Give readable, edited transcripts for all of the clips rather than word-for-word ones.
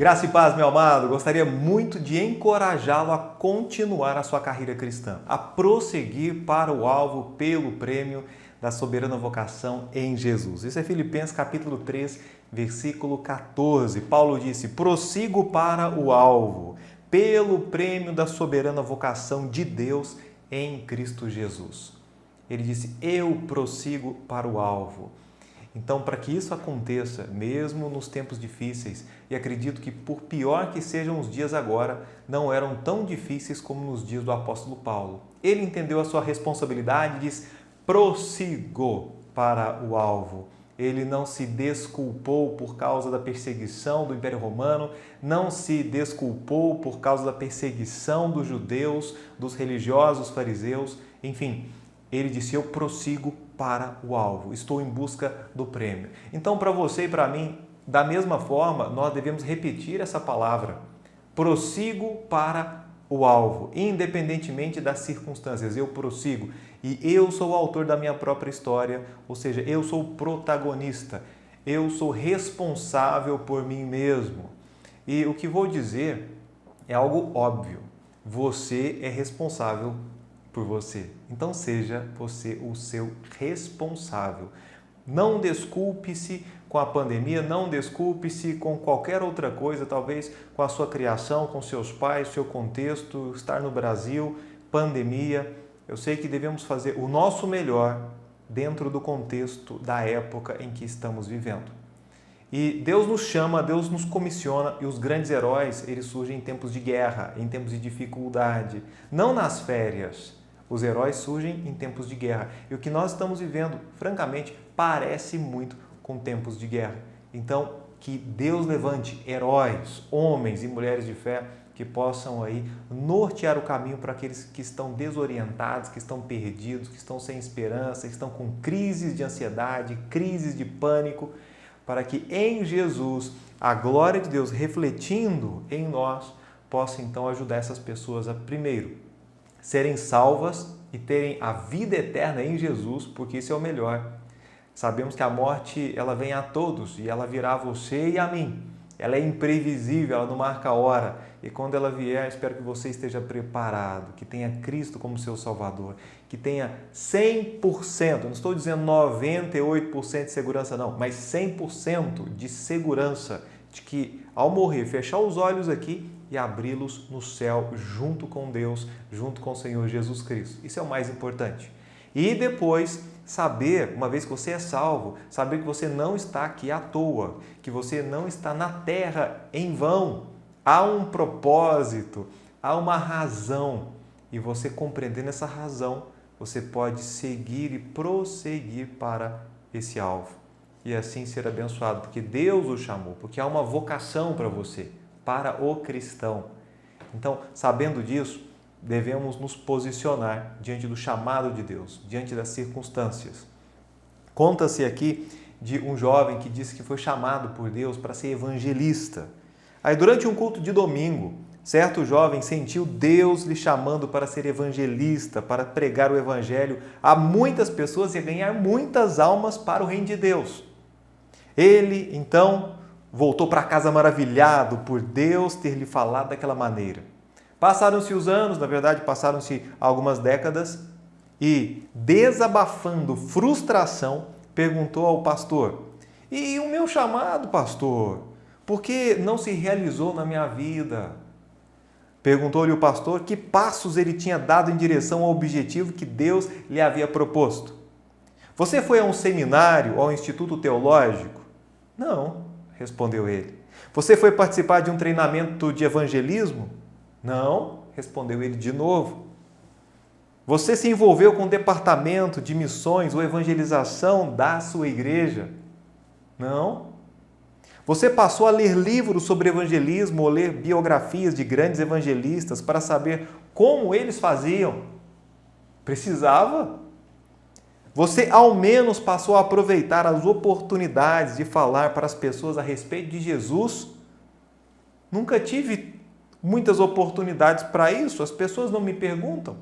Graça e paz, meu amado. Gostaria muito de encorajá-lo a continuar a sua carreira cristã, a prosseguir para o alvo pelo prêmio da soberana vocação em Jesus. Isso é Filipenses capítulo 3, versículo 14. Paulo disse: prossigo para o alvo, pelo prêmio da soberana vocação de Deus em Cristo Jesus. Ele disse: eu prossigo para o alvo. Então, para que isso aconteça, mesmo nos tempos difíceis, e acredito que por pior que sejam os dias agora, não eram tão difíceis como nos dias do apóstolo Paulo. Ele entendeu a sua responsabilidade e diz: prossigo para o alvo. Ele não se desculpou por causa da perseguição do Império Romano, não se desculpou por causa da perseguição dos judeus, dos religiosos fariseus, enfim. Ele disse: eu prossigo para o alvo, estou em busca do prêmio. Então, para você e para mim, da mesma forma, nós devemos repetir essa palavra: prossigo para o alvo, independentemente das circunstâncias, eu prossigo. E eu sou o autor da minha própria história, ou seja, eu sou o protagonista, eu sou responsável por mim mesmo. E o que vou dizer é algo óbvio: você é responsável por você. Então seja você o seu responsável. Não desculpe-se com a pandemia, não desculpe-se com qualquer outra coisa, talvez com a sua criação, com seus pais, seu contexto, estar no Brasil, pandemia. Eu sei que devemos fazer o nosso melhor dentro do contexto da época em que estamos vivendo. E Deus nos chama, Deus nos comissiona, e os grandes heróis, eles surgem em tempos de guerra, em tempos de dificuldade, não nas férias. Os heróis surgem em tempos de guerra. E o que nós estamos vivendo, francamente, parece muito com tempos de guerra. Então, que Deus levante heróis, homens e mulheres de fé que possam aí nortear o caminho para aqueles que estão desorientados, que estão perdidos, que estão sem esperança, que estão com crises de ansiedade, crises de pânico, para que em Jesus a glória de Deus refletindo em nós possa então ajudar essas pessoas a, primeiro, serem salvas e terem a vida eterna em Jesus, porque isso é o melhor. Sabemos que a morte, ela vem a todos e ela virá a você e a mim. Ela é imprevisível, ela não marca a hora. E quando ela vier, espero que você esteja preparado, que tenha Cristo como seu Salvador, que tenha 100%, não estou dizendo 98% de segurança não, mas 100% de segurança de que ao morrer, fechar os olhos aqui e abri-los no céu junto com Deus, junto com o Senhor Jesus Cristo. Isso é o mais importante. E depois, saber, uma vez que você é salvo, saber que você não está aqui à toa, que você não está na terra em vão. Há um propósito, há uma razão. E você compreendendo essa razão, você pode seguir e prosseguir para esse alvo. E assim ser abençoado, porque Deus o chamou, porque há uma vocação para você, para o cristão. Então, sabendo disso, devemos nos posicionar diante do chamado de Deus, diante das circunstâncias. Conta-se aqui de um jovem que disse que foi chamado por Deus para ser evangelista. Aí, durante um culto de domingo, certo jovem sentiu Deus lhe chamando para ser evangelista, para pregar o evangelho a muitas pessoas e a ganhar muitas almas para o reino de Deus. Ele, então, voltou para casa maravilhado por Deus ter lhe falado daquela maneira. Passaram-se os anos, na verdade, passaram-se algumas décadas e, desabafando frustração, perguntou ao pastor: e o meu chamado, pastor? Por que não se realizou na minha vida? Perguntou-lhe o pastor que passos ele tinha dado em direção ao objetivo que Deus lhe havia proposto. Você foi a um seminário ou a um instituto teológico? Não, respondeu ele. Você foi participar de um treinamento de evangelismo? Não, respondeu ele de novo. Você se envolveu com o departamento de missões ou evangelização da sua igreja? Não. Você passou a ler livros sobre evangelismo ou ler biografias de grandes evangelistas para saber como eles faziam? Precisava? Você ao menos passou a aproveitar as oportunidades de falar para as pessoas a respeito de Jesus? Nunca tive muitas oportunidades para isso, as pessoas não me perguntam.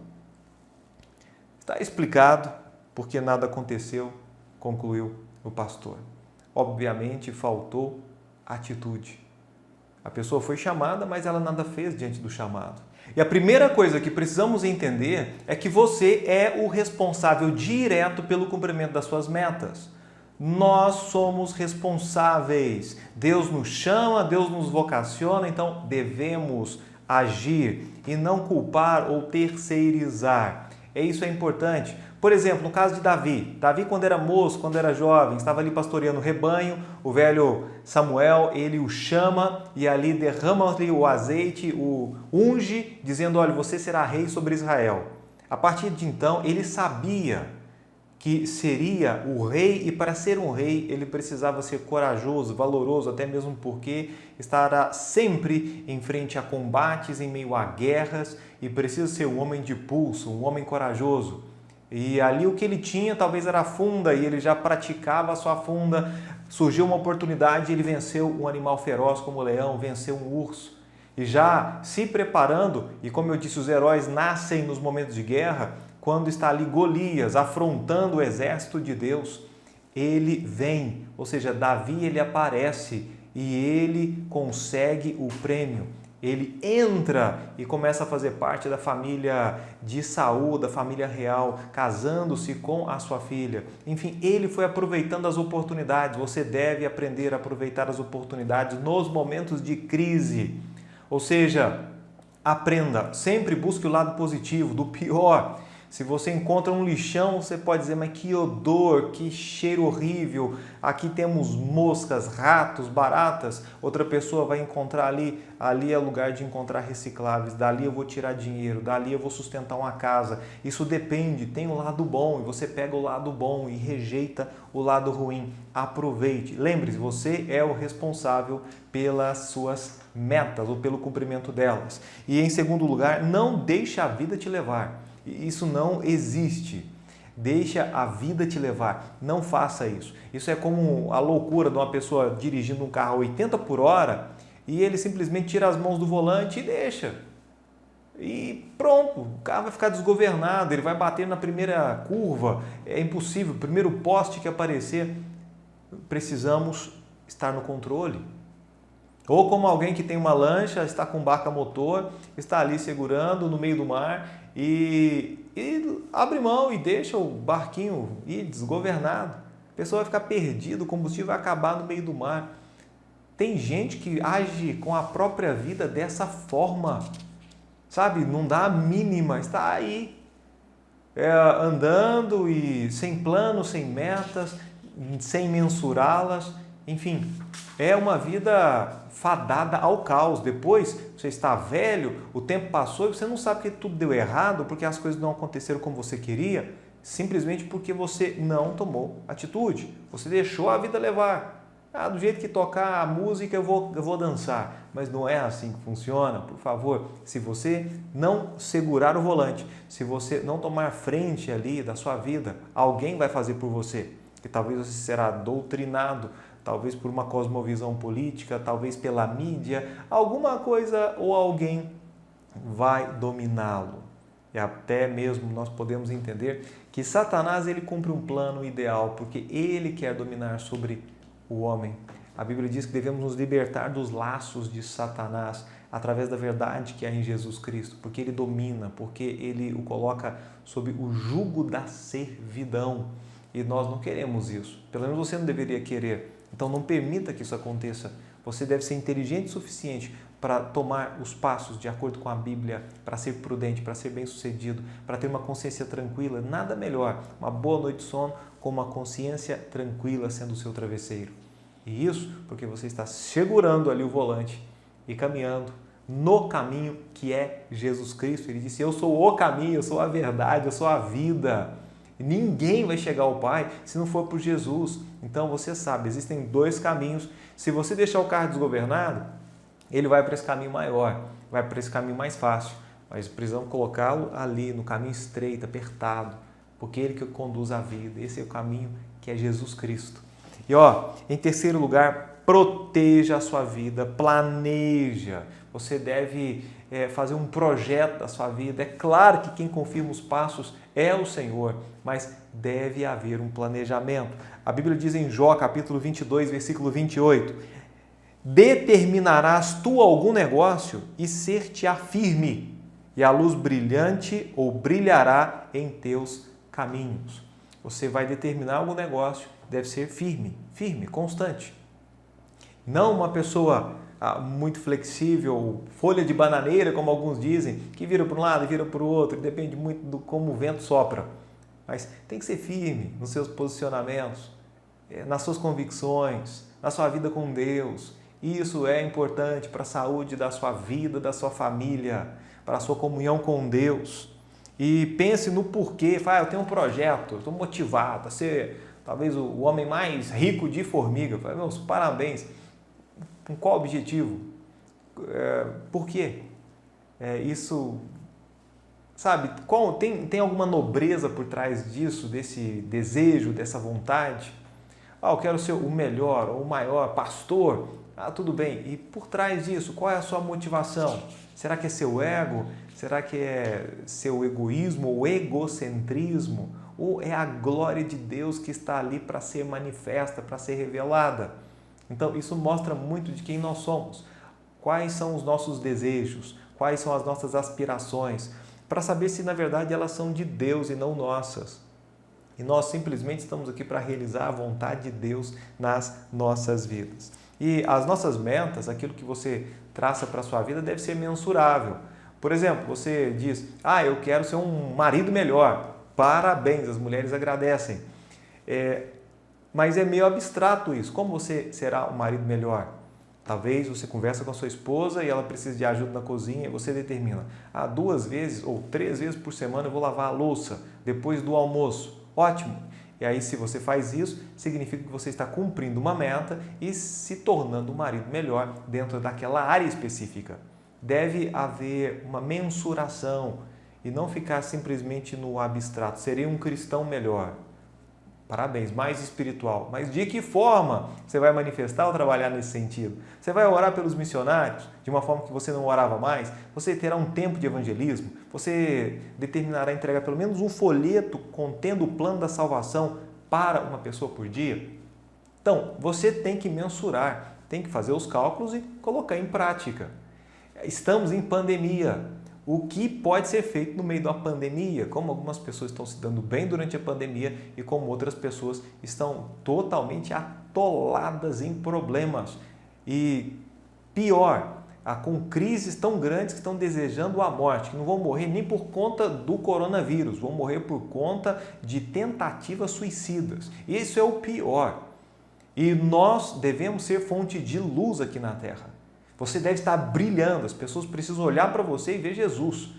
Está explicado porque nada aconteceu, concluiu o pastor. Obviamente faltou atitude. A pessoa foi chamada, mas ela nada fez diante do chamado. E a primeira coisa que precisamos entender é que você é o responsável direto pelo cumprimento das suas metas. Nós somos responsáveis. Deus nos chama, Deus nos vocaciona, então devemos agir e não culpar ou terceirizar. Isso é importante. Por exemplo, no caso de Davi. Davi, quando era moço, quando era jovem, estava ali pastoreando o rebanho, o velho Samuel, ele o chama e ali derrama-lhe o azeite, o unge, dizendo, olha, você será rei sobre Israel. A partir de então, ele sabia que seria o rei e para ser um rei ele precisava ser corajoso, valoroso, até mesmo porque estará sempre em frente a combates, em meio a guerras e precisa ser um homem de pulso, um homem corajoso. E ali o que ele tinha talvez era a funda e ele já praticava a sua funda. Surgiu uma oportunidade e ele venceu um animal feroz como o leão, venceu um urso. E já se preparando, e como eu disse, os heróis nascem nos momentos de guerra, quando está ali Golias afrontando o exército de Deus, ele vem, ou seja, Davi ele aparece e ele consegue o prêmio. Ele entra e começa a fazer parte da família de Saul, da família real, casando-se com a sua filha. Enfim, ele foi aproveitando as oportunidades. Você deve aprender a aproveitar as oportunidades nos momentos de crise. Ou seja, aprenda, sempre busque o lado positivo, do pior. Se você encontra um lixão, você pode dizer, mas que odor, que cheiro horrível, aqui temos moscas, ratos, baratas. Outra pessoa vai encontrar ali é lugar de encontrar recicláveis, dali eu vou tirar dinheiro, dali eu vou sustentar uma casa. Isso depende, tem o lado bom e você pega o lado bom e rejeita o lado ruim. Aproveite, lembre-se, você é o responsável pelas suas metas ou pelo cumprimento delas. E em segundo lugar, não deixe a vida te levar. Isso não existe. Deixa a vida te levar. Não faça isso. Isso é como a loucura de uma pessoa dirigindo um carro a 80 por hora e ele simplesmente tira as mãos do volante e deixa. E pronto, o carro vai ficar desgovernado, ele vai bater na primeira curva. É impossível, o primeiro poste que aparecer. Precisamos estar no controle. Ou como alguém que tem uma lancha, está com um barco a motor, está ali segurando no meio do mar e abre mão e deixa o barquinho ir desgovernado. A pessoa vai ficar perdida, o combustível vai acabar no meio do mar. Tem gente que age com a própria vida dessa forma, sabe? Não dá a mínima, está aí andando e sem plano, sem metas, sem mensurá-las. Enfim, é uma vida fadada ao caos. Depois você está velho, o tempo passou e você não sabe que tudo deu errado, porque as coisas não aconteceram como você queria, simplesmente porque você não tomou atitude. Você deixou a vida levar. Do jeito que tocar a música eu vou dançar. Mas não é assim que funciona. Por favor, se você não segurar o volante, se você não tomar frente ali da sua vida, alguém vai fazer por você. Que talvez você será doutrinado, talvez por uma cosmovisão política, talvez pela mídia, alguma coisa ou alguém vai dominá-lo. E até mesmo nós podemos entender que Satanás ele cumpre um plano ideal, porque ele quer dominar sobre o homem. A Bíblia diz que devemos nos libertar dos laços de Satanás através da verdade que há em Jesus Cristo, porque ele domina, porque ele o coloca sob o jugo da servidão. E nós não queremos isso. Pelo menos você não deveria querer. Então não permita que isso aconteça. Você deve ser inteligente o suficiente para tomar os passos de acordo com a Bíblia, para ser prudente, para ser bem-sucedido, para ter uma consciência tranquila. Nada melhor, uma boa noite de sono com uma consciência tranquila sendo o seu travesseiro. E isso porque você está segurando ali o volante e caminhando no caminho que é Jesus Cristo. Ele disse, eu sou o caminho, eu sou a verdade, eu sou a vida. Ninguém vai chegar ao Pai se não for por Jesus. Então você sabe, existem dois caminhos. Se você deixar o carro desgovernado, ele vai para esse caminho maior, vai para esse caminho mais fácil. Mas precisamos colocá-lo ali no caminho estreito, apertado, porque ele que conduz a vida. Esse é o caminho que é Jesus Cristo. E em terceiro lugar, proteja a sua vida, planeja. Você deve fazer um projeto da sua vida. É claro que quem confirma os passos é o Senhor, mas deve haver um planejamento. A Bíblia diz em Jó, capítulo 22, versículo 28, Determinarás tu algum negócio e ser-te-á firme, e a luz brilhante ou brilhará em teus caminhos. Você vai determinar algum negócio, deve ser firme, constante. Não uma pessoa muito flexível, folha de bananeira, como alguns dizem, que vira para um lado e vira para o outro, depende muito do como o vento sopra. Mas tem que ser firme nos seus posicionamentos, nas suas convicções, na sua vida com Deus. Isso é importante para a saúde da sua vida, da sua família, para a sua comunhão com Deus. E pense no porquê. Fala, eu tenho um projeto, eu estou motivado a ser talvez o homem mais rico de Formiga. Fala, meus parabéns. Com qual objetivo? Por quê? Isso, sabe, tem alguma nobreza por trás disso, desse desejo, dessa vontade? Eu quero ser o melhor, ou o maior pastor. Tudo bem. E por trás disso, qual é a sua motivação? Será que é seu ego? Será que é seu egoísmo ou egocentrismo? Ou é a glória de Deus que está ali para ser manifesta, para ser revelada? Então, isso mostra muito de quem nós somos. Quais são os nossos desejos? Quais são as nossas aspirações? Para saber se, na verdade, elas são de Deus e não nossas. E nós simplesmente estamos aqui para realizar a vontade de Deus nas nossas vidas. E as nossas metas, aquilo que você traça para a sua vida, deve ser mensurável. Por exemplo, você diz, eu quero ser um marido melhor. Parabéns, as mulheres agradecem. Mas é meio abstrato isso. Como você será um marido melhor? Talvez você conversa com a sua esposa e ela precisa de ajuda na cozinha e você determina, 2 vezes ou 3 vezes por semana eu vou lavar a louça depois do almoço. Ótimo! E aí, se você faz isso, significa que você está cumprindo uma meta e se tornando um marido melhor dentro daquela área específica. Deve haver uma mensuração e não ficar simplesmente no abstrato. Serei um cristão melhor. Parabéns, mais espiritual. Mas de que forma você vai manifestar ou trabalhar nesse sentido? Você vai orar pelos missionários de uma forma que você não orava mais? Você terá um tempo de evangelismo? Você determinará entregar pelo menos um folheto contendo o plano da salvação para uma pessoa por dia? Então, você tem que mensurar, tem que fazer os cálculos e colocar em prática. Estamos em pandemia. O que pode ser feito no meio da pandemia? Como algumas pessoas estão se dando bem durante a pandemia e como outras pessoas estão totalmente atoladas em problemas. E pior, com crises tão grandes que estão desejando a morte, que não vão morrer nem por conta do coronavírus, vão morrer por conta de tentativas suicidas. Isso é o pior. E nós devemos ser fonte de luz aqui na Terra. Você deve estar brilhando, as pessoas precisam olhar para você e ver Jesus.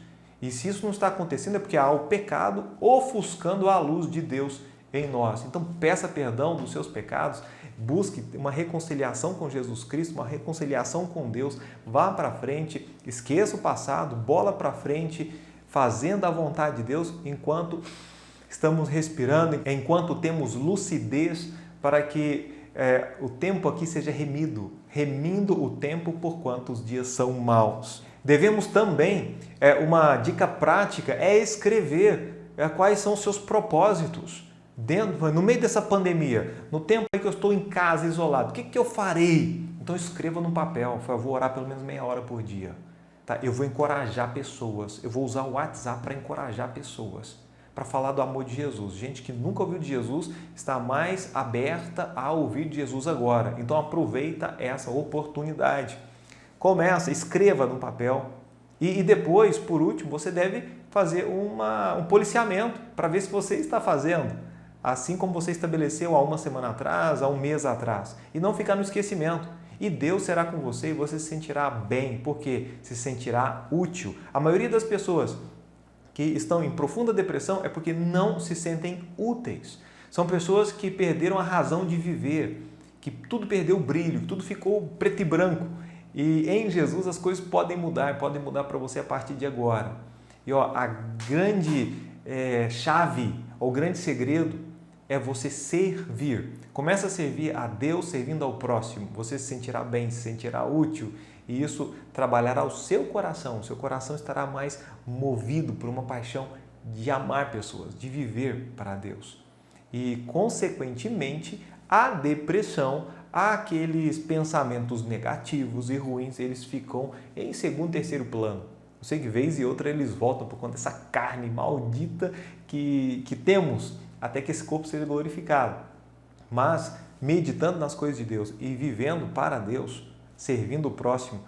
E se isso não está acontecendo é porque há o pecado ofuscando a luz de Deus em nós. Então peça perdão dos seus pecados, busque uma reconciliação com Jesus Cristo, uma reconciliação com Deus, vá para frente, esqueça o passado, bola para frente, fazendo a vontade de Deus enquanto estamos respirando, enquanto temos lucidez para que o tempo aqui seja remindo o tempo por quanto os dias são maus. Devemos também, uma dica prática é escrever quais são os seus propósitos. No meio dessa pandemia, no tempo aí que eu estou em casa isolado, o que eu farei? Então escreva no papel, eu vou orar pelo menos meia hora por dia. Tá? Eu vou encorajar pessoas, eu vou usar o WhatsApp para encorajar pessoas, para falar do amor de Jesus. Gente que nunca ouviu de Jesus está mais aberta a ouvir de Jesus agora. Então aproveita essa oportunidade. Começa, escreva no papel e depois, por último, você deve fazer um policiamento para ver se você está fazendo, assim como você estabeleceu há uma semana atrás, há um mês atrás, e não ficar no esquecimento. E Deus será com você e você se sentirá bem, porque se sentirá útil. A maioria das pessoas que estão em profunda depressão é porque não se sentem úteis. São pessoas que perderam a razão de viver, que tudo perdeu o brilho, que tudo ficou preto e branco. E em Jesus as coisas podem mudar para você a partir de agora. E a grande chave, o grande segredo é você servir. Começa a servir a Deus servindo ao próximo. Você se sentirá bem, se sentirá útil. E isso trabalhará o seu coração estará mais movido por uma paixão de amar pessoas, de viver para Deus. E, consequentemente, a depressão, aqueles pensamentos negativos e ruins, eles ficam em segundo, terceiro plano. Eu sei que vez e outra eles voltam por conta dessa carne maldita que temos, até que esse corpo seja glorificado. Mas meditando nas coisas de Deus e vivendo para Deus, servindo o próximo,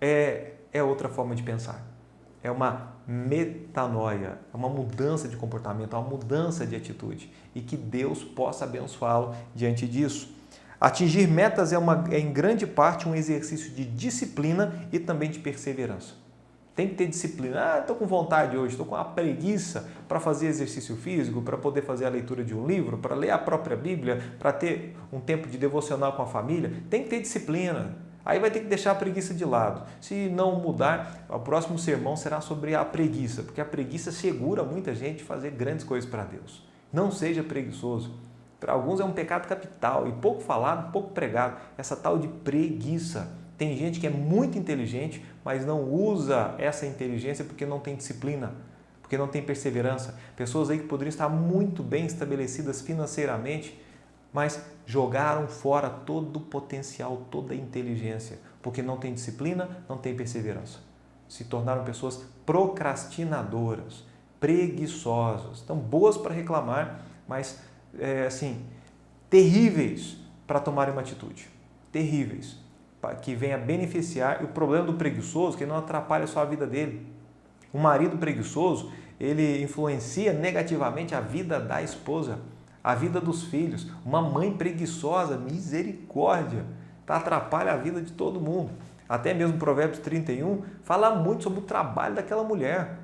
é outra forma de pensar. É uma metanoia, é uma mudança de comportamento, é uma mudança de atitude. E que Deus possa abençoá-lo diante disso. Atingir metas é em grande parte um exercício de disciplina e também de perseverança. Tem que ter disciplina. Estou com vontade hoje, estou com uma preguiça para fazer exercício físico, para poder fazer a leitura de um livro, para ler a própria Bíblia, para ter um tempo de devocional com a família. Tem que ter disciplina. Aí vai ter que deixar a preguiça de lado. Se não mudar, o próximo sermão será sobre a preguiça, porque a preguiça segura muita gente de fazer grandes coisas para Deus. Não seja preguiçoso. Para alguns é um pecado capital e pouco falado, pouco pregado. Essa tal de preguiça. Tem gente que é muito inteligente, mas não usa essa inteligência porque não tem disciplina, porque não tem perseverança. Pessoas aí que poderiam estar muito bem estabelecidas financeiramente, mas jogaram fora todo o potencial, toda a inteligência, porque não tem disciplina, não tem perseverança. Se tornaram pessoas procrastinadoras, preguiçosas, estão boas para reclamar, mas terríveis para tomarem uma atitude, terríveis, que venha beneficiar. E o problema do preguiçoso é que não atrapalha só a vida dele. O marido preguiçoso, ele influencia negativamente a vida da esposa, a vida dos filhos. Uma mãe preguiçosa, misericórdia, atrapalha a vida de todo mundo. Até mesmo Provérbios 31 fala muito sobre o trabalho daquela mulher.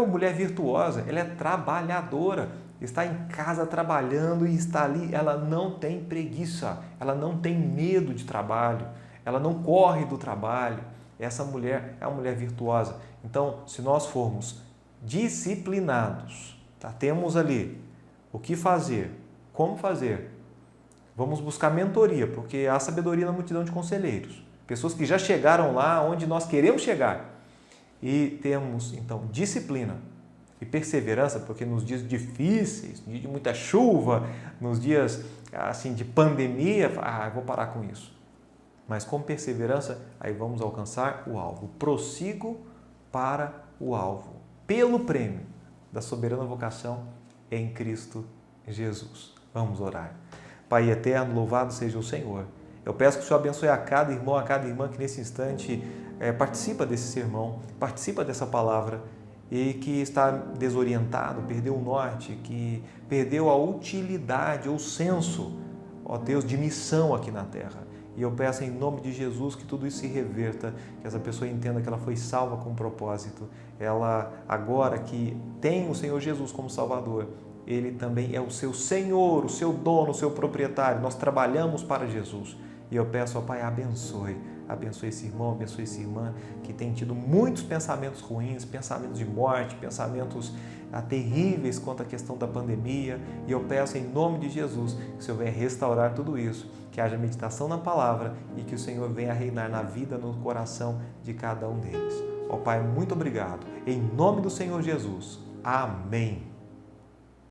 Mulher virtuosa, ela é trabalhadora, está em casa trabalhando e está ali, ela não tem preguiça, ela não tem medo de trabalho, ela não corre do trabalho. Essa mulher é uma mulher virtuosa. Então, se nós formos disciplinados, temos ali o que fazer, como fazer, vamos buscar mentoria, porque há sabedoria na multidão de conselheiros, pessoas que já chegaram lá onde nós queremos chegar. E temos, então, disciplina e perseverança, porque nos dias difíceis, nos dias de muita chuva, nos dias assim de pandemia, vou parar com isso. Mas com perseverança, aí vamos alcançar o alvo. Prossigo para o alvo, pelo prêmio da soberana vocação em Cristo Jesus. Vamos orar. Pai eterno, louvado seja o Senhor. Eu peço que o Senhor abençoe a cada irmão, a cada irmã que nesse instante participa desse sermão, participa dessa palavra e que está desorientado, perdeu o norte, que perdeu a utilidade ou senso, ó Deus, de missão aqui na terra. E eu peço em nome de Jesus que tudo isso se reverta, que essa pessoa entenda que ela foi salva com um propósito. Ela, agora que tem o Senhor Jesus como Salvador, Ele também é o seu Senhor, o seu dono, o seu proprietário. Nós trabalhamos para Jesus. E eu peço ao Pai, abençoe esse irmão, abençoe essa irmã que tem tido muitos pensamentos ruins, pensamentos de morte, pensamentos terríveis quanto à questão da pandemia. E eu peço em nome de Jesus que o Senhor venha restaurar tudo isso, que haja meditação na palavra e que o Senhor venha reinar na vida, no coração de cada um deles. Ó Pai, muito obrigado. Em nome do Senhor Jesus. Amém.